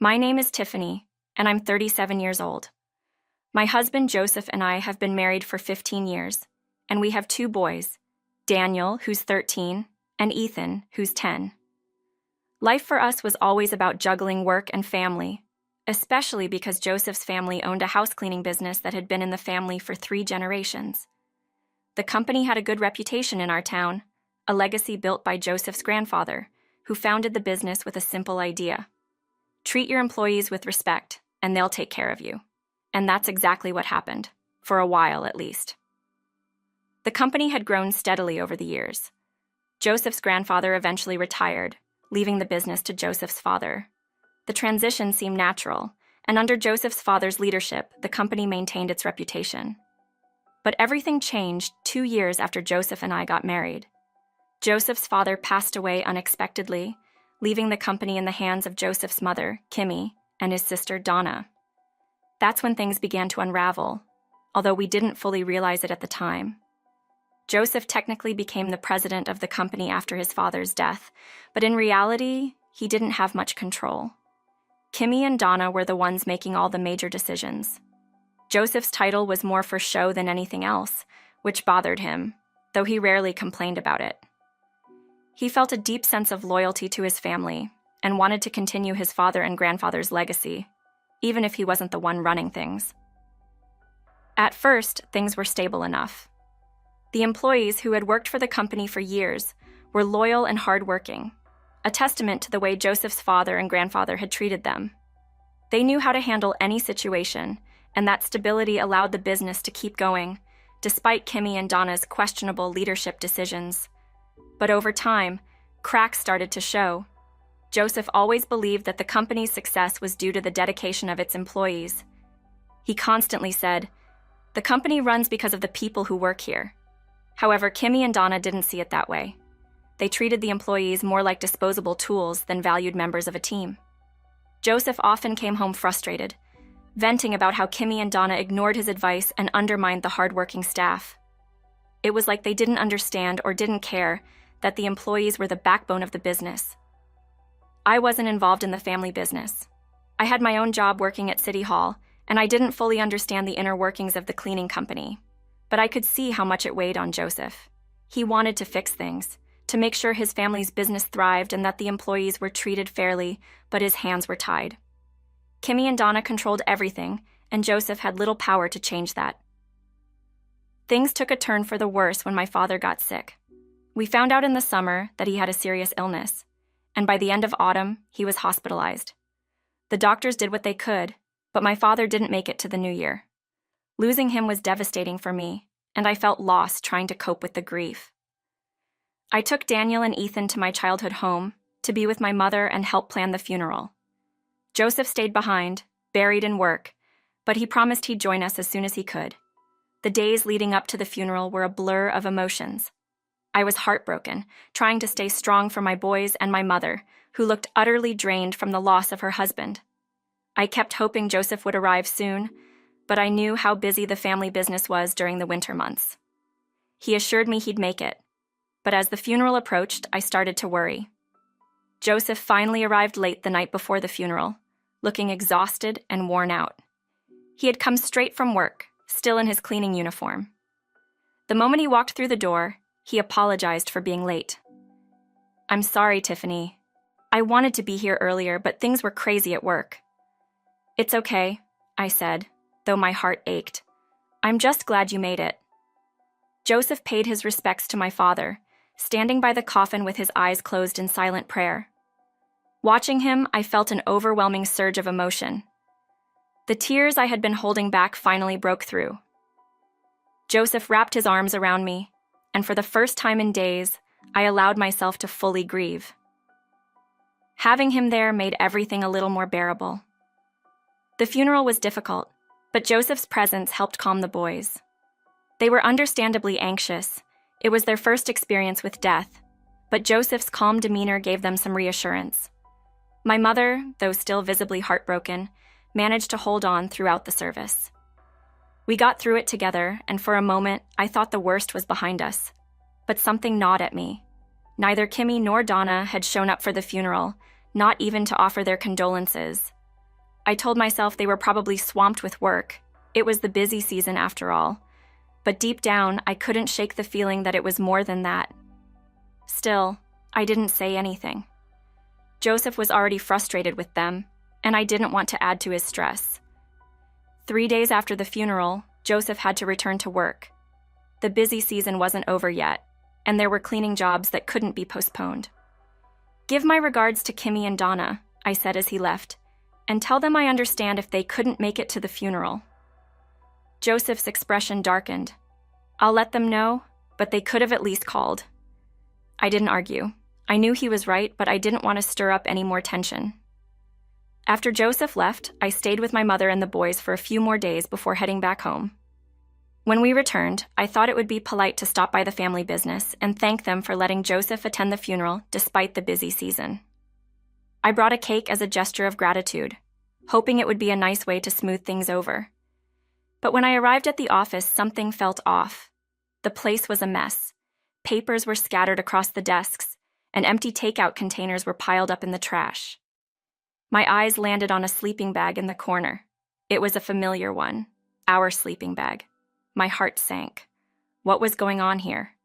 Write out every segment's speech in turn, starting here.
My name is Tiffany, and I'm 37 years old. My husband Joseph and I have been married for 15 years, and we have two boys, Daniel, who's 13, and Ethan, who's 10. Life for us was always about juggling work and family, especially because Joseph's family owned a house cleaning business that had been in the family for 3 generations. The company had a good reputation in our town, a legacy built by Joseph's grandfather, who founded the business with a simple idea. Treat your employees with respect, and they'll take care of you. And that's exactly what happened, for a while at least. The company had grown steadily over the years. Joseph's grandfather eventually retired, leaving the business to Joseph's father. The transition seemed natural, and under Joseph's father's leadership, the company maintained its reputation. But everything changed 2 years after Joseph and I got married. Joseph's father passed away unexpectedly, leaving the company in the hands of Joseph's mother, Kimmy, and his sister, Donna. That's when things began to unravel, although we didn't fully realize it at the time. Joseph technically became the president of the company after his father's death, but in reality, he didn't have much control. Kimmy and Donna were the ones making all the major decisions. Joseph's title was more for show than anything else, which bothered him, though he rarely complained about it. He felt a deep sense of loyalty to his family and wanted to continue his father and grandfather's legacy, even if he wasn't the one running things. At first, things were stable enough. The employees who had worked for the company for years were loyal and hardworking, a testament to the way Joseph's father and grandfather had treated them. They knew how to handle any situation, and that stability allowed the business to keep going, despite Kimmy and Donna's questionable leadership decisions. But over time, cracks started to show. Joseph always believed that the company's success was due to the dedication of its employees. He constantly said, "The company runs because of the people who work here." However, Kimmy and Donna didn't see it that way. They treated the employees more like disposable tools than valued members of a team. Joseph often came home frustrated, venting about how Kimmy and Donna ignored his advice and undermined the hardworking staff. It was like they didn't understand or didn't care that the employees were the backbone of the business. I wasn't involved in the family business. I had my own job working at City Hall, and I didn't fully understand the inner workings of the cleaning company. But I could see how much it weighed on Joseph. He wanted to fix things, to make sure his family's business thrived and that the employees were treated fairly, but his hands were tied. Kimmy and Donna controlled everything, and Joseph had little power to change that. Things took a turn for the worse when my father got sick. We found out in the summer that he had a serious illness, and by the end of autumn, he was hospitalized. The doctors did what they could, but my father didn't make it to the new year. Losing him was devastating for me, and I felt lost trying to cope with the grief. I took Daniel and Ethan to my childhood home to be with my mother and help plan the funeral. Joseph stayed behind, buried in work, but he promised he'd join us as soon as he could. The days leading up to the funeral were a blur of emotions. I was heartbroken, trying to stay strong for my boys and my mother, who looked utterly drained from the loss of her husband. I kept hoping Joseph would arrive soon, but I knew how busy the family business was during the winter months. He assured me he'd make it, but as the funeral approached, I started to worry. Joseph finally arrived late the night before the funeral, looking exhausted and worn out. He had come straight from work, still in his cleaning uniform. The moment he walked through the door, he apologized for being late. "I'm sorry, Tiffany. I wanted to be here earlier, but things were crazy at work." "It's okay," I said, though my heart ached. "I'm just glad you made it." Joseph paid his respects to my father, standing by the coffin with his eyes closed in silent prayer. Watching him, I felt an overwhelming surge of emotion. The tears I had been holding back finally broke through. Joseph wrapped his arms around me, and for the first time in days, I allowed myself to fully grieve. Having him there made everything a little more bearable. The funeral was difficult, but Joseph's presence helped calm the boys. They were understandably anxious. It was their first experience with death, but Joseph's calm demeanor gave them some reassurance. My mother, though still visibly heartbroken, managed to hold on throughout the service. We got through it together, and for a moment, I thought the worst was behind us. But something gnawed at me. Neither Kimmy nor Donna had shown up for the funeral, not even to offer their condolences. I told myself they were probably swamped with work. It was the busy season after all. But deep down, I couldn't shake the feeling that it was more than that. Still, I didn't say anything. Joseph was already frustrated with them, and I didn't want to add to his stress. 3 days after the funeral, Joseph had to return to work. The busy season wasn't over yet, and there were cleaning jobs that couldn't be postponed. "Give my regards to Kimmy and Donna," I said as he left, "and tell them I understand if they couldn't make it to the funeral." Joseph's expression darkened. "I'll let them know, but they could have at least called." I didn't argue. I knew he was right, but I didn't want to stir up any more tension. After Joseph left, I stayed with my mother and the boys for a few more days before heading back home. When we returned, I thought it would be polite to stop by the family business and thank them for letting Joseph attend the funeral despite the busy season. I brought a cake as a gesture of gratitude, hoping it would be a nice way to smooth things over. But when I arrived at the office, something felt off. The place was a mess. Papers were scattered across the desks, and empty takeout containers were piled up in the trash. My eyes landed on a sleeping bag in the corner. It was a familiar one, our sleeping bag. My heart sank. What was going on here?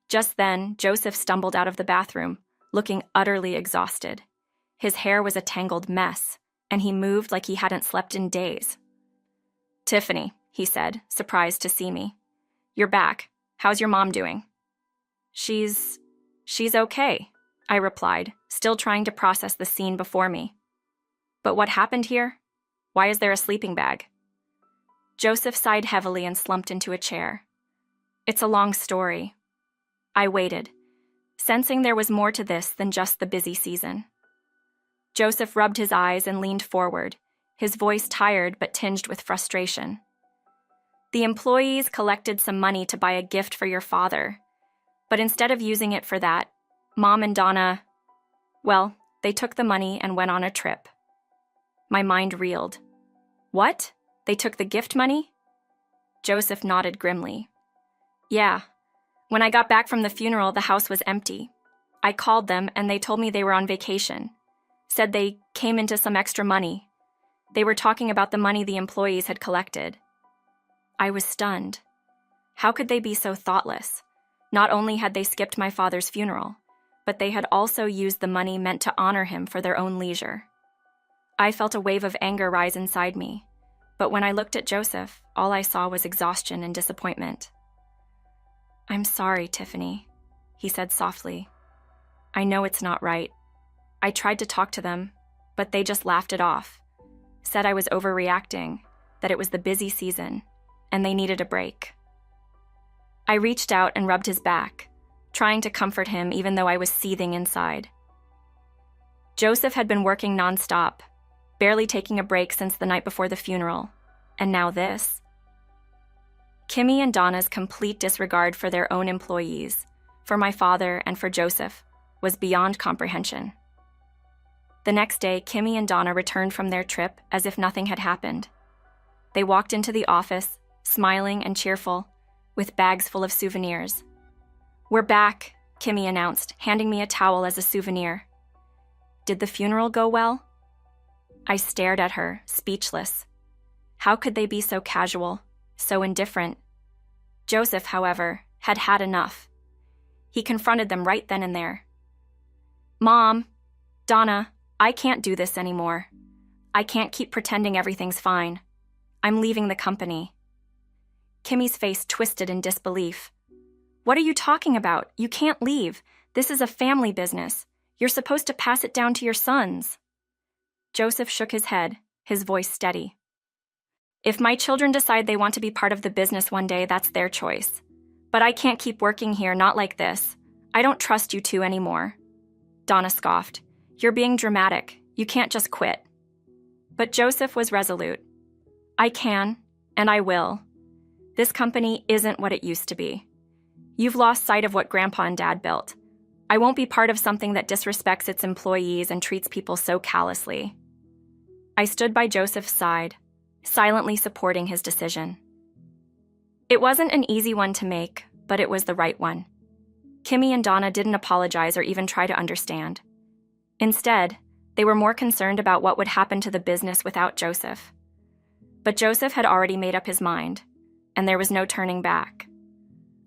Just then, Joseph stumbled out of the bathroom, looking utterly exhausted. His hair was a tangled mess, and he moved like he hadn't slept in days. "Tiffany," he said, surprised to see me. "You're back. How's your mom doing?" She's okay," I replied, still trying to process the scene before me. "But what happened here? Why is there a sleeping bag?" Joseph sighed heavily and slumped into a chair. "It's a long story." I waited, sensing there was more to this than just the busy season. Joseph rubbed his eyes and leaned forward, his voice tired but tinged with frustration. "The employees collected some money to buy a gift for your father, but instead of using it for that, Mom and Donna, well, they took the money and went on a trip." My mind reeled. "What? They took the gift money?" Joseph nodded grimly. "Yeah. When I got back from the funeral, the house was empty. I called them and they told me they were on vacation. Said they came into some extra money. They were talking about the money the employees had collected." I was stunned. How could they be so thoughtless? Not only had they skipped my father's funeral, but they had also used the money meant to honor him for their own leisure. I felt a wave of anger rise inside me, but when I looked at Joseph, all I saw was exhaustion and disappointment. "I'm sorry, Tiffany," he said softly. "I know it's not right. I tried to talk to them, but they just laughed it off, said I was overreacting, that it was the busy season, and they needed a break." I reached out and rubbed his back, trying to comfort him even though I was seething inside. Joseph had been working nonstop, barely taking a break since the night before the funeral, and now this. Kimmy and Donna's complete disregard for their own employees, for my father and for Joseph, was beyond comprehension. The next day, Kimmy and Donna returned from their trip as if nothing had happened. They walked into the office, smiling and cheerful, with bags full of souvenirs. "We're back," Kimmy announced, handing me a towel as a souvenir. "Did the funeral go well?" I stared at her, speechless. How could they be so casual, so indifferent? Joseph, however, had had enough. He confronted them right then and there. "Mom, Donna, I can't do this anymore. I can't keep pretending everything's fine. I'm leaving the company." Kimmy's face twisted in disbelief. "What are you talking about? You can't leave. This is a family business. You're supposed to pass it down to your sons." Joseph shook his head, his voice steady. "If my children decide they want to be part of the business one day, that's their choice. But I can't keep working here, not like this. I don't trust you two anymore." Donna scoffed. "You're being dramatic. You can't just quit." But Joseph was resolute. "I can, and I will. This company isn't what it used to be. You've lost sight of what Grandpa and Dad built. I won't be part of something that disrespects its employees and treats people so callously." I stood by Joseph's side, silently supporting his decision. It wasn't an easy one to make, but it was the right one. Kimmy and Donna didn't apologize or even try to understand. Instead, They were more concerned about what would happen to the business without Joseph. But Joseph had already made up his mind, and there was no turning back.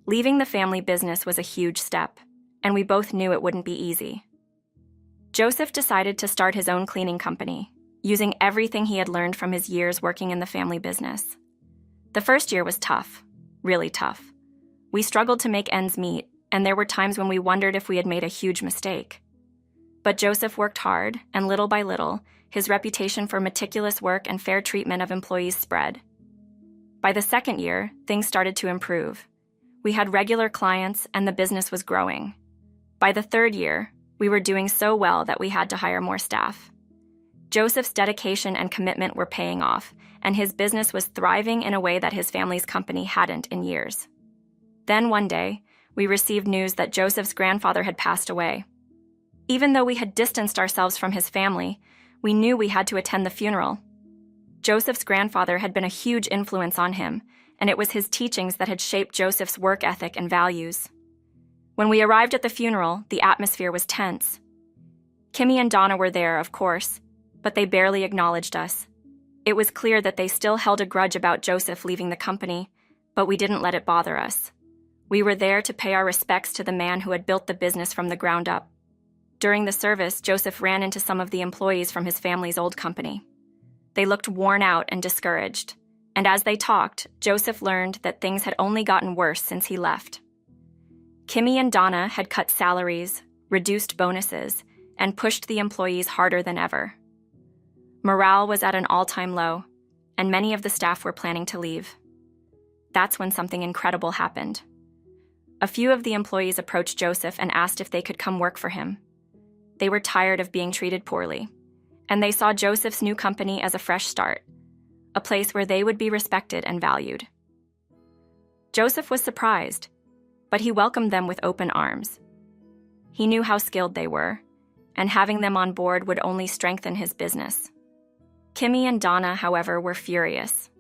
Leaving the family business was a huge step, and we both knew it wouldn't be easy. Joseph decided to start his own cleaning company, using everything he had learned from his years working in the family business. The first year was tough, really tough. We struggled to make ends meet, and there were times when we wondered if we had made a huge mistake. But Joseph worked hard, and little by little, his reputation for meticulous work and fair treatment of employees spread. By the second year, things started to improve. We had regular clients, and the business was growing. By the third year, we were doing so well that we had to hire more staff. Joseph's dedication and commitment were paying off, and his business was thriving in a way that his family's company hadn't in years. Then one day, we received news that Joseph's grandfather had passed away. Even though we had distanced ourselves from his family, we knew we had to attend the funeral. Joseph's grandfather had been a huge influence on him, and it was his teachings that had shaped Joseph's work ethic and values. When we arrived at the funeral, the atmosphere was tense. Kimmy and Donna were there, of course, but they barely acknowledged us. It was clear that they still held a grudge about Joseph leaving the company, but we didn't let it bother us. We were there to pay our respects to the man who had built the business from the ground up. During the service, Joseph ran into some of the employees from his family's old company. They looked worn out and discouraged, and as they talked, Joseph learned that things had only gotten worse since he left. Kimmy and Donna had cut salaries, reduced bonuses, and pushed the employees harder than ever. Morale was at an all-time low, and many of the staff were planning to leave. That's when something incredible happened. A few of the employees approached Joseph and asked if they could come work for him. They were tired of being treated poorly, and they saw Joseph's new company as a fresh start, a place where they would be respected and valued. Joseph was surprised, but he welcomed them with open arms. He knew how skilled they were, and having them on board would only strengthen his business. Kimmy and Donna, however, were furious.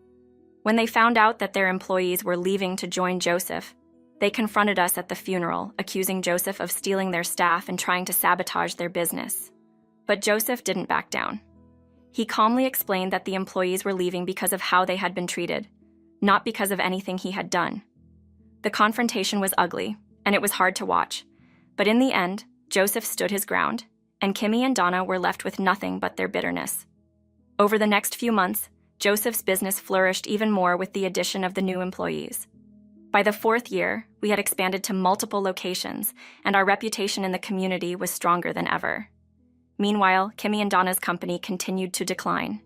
When they found out that their employees were leaving to join Joseph, they confronted us at the funeral, accusing Joseph of stealing their staff and trying to sabotage their business. But Joseph didn't back down. He calmly explained that the employees were leaving because of how they had been treated, not because of anything he had done. The confrontation was ugly, and it was hard to watch. But in the end, Joseph stood his ground, and Kimmy and Donna were left with nothing but their bitterness. Over the next few months, Joseph's business flourished even more with the addition of the new employees. By the fourth year, we had expanded to multiple locations, and our reputation in the community was stronger than ever. Meanwhile, Kimmy and Donna's company continued to decline.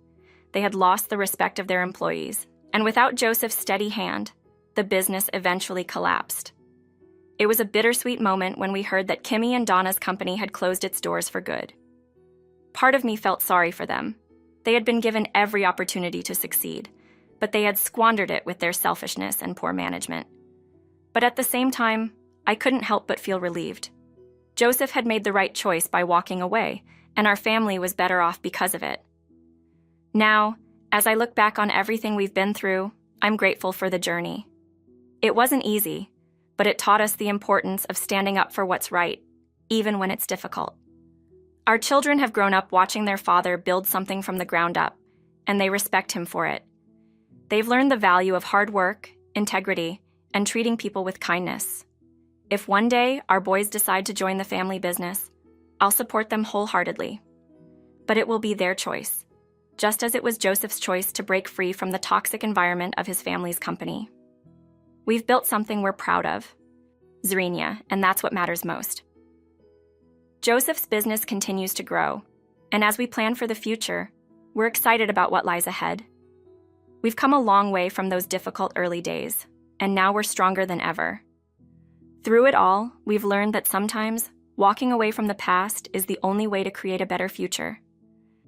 They had lost the respect of their employees, and without Joseph's steady hand, the business eventually collapsed. It was a bittersweet moment when we heard that Kimmy and Donna's company had closed its doors for good. Part of me felt sorry for them. They had been given every opportunity to succeed, but they had squandered it with their selfishness and poor management. But at the same time, I couldn't help but feel relieved. Joseph had made the right choice by walking away, and our family was better off because of it. Now, as I look back on everything we've been through, I'm grateful for the journey. It wasn't easy, but it taught us the importance of standing up for what's right, even when it's difficult. Our children have grown up watching their father build something from the ground up, and they respect him for it. They've learned the value of hard work, integrity, and treating people with kindness. If one day our boys decide to join the family business, I'll support them wholeheartedly. But it will be their choice, just as it was Joseph's choice to break free from the toxic environment of his family's company. We've built something we're proud of, Zarinia, and that's what matters most. Joseph's business continues to grow, and as we plan for the future, we're excited about what lies ahead. We've come a long way from those difficult early days, and now we're stronger than ever. Through it all, we've learned that sometimes walking away from the past is the only way to create a better future.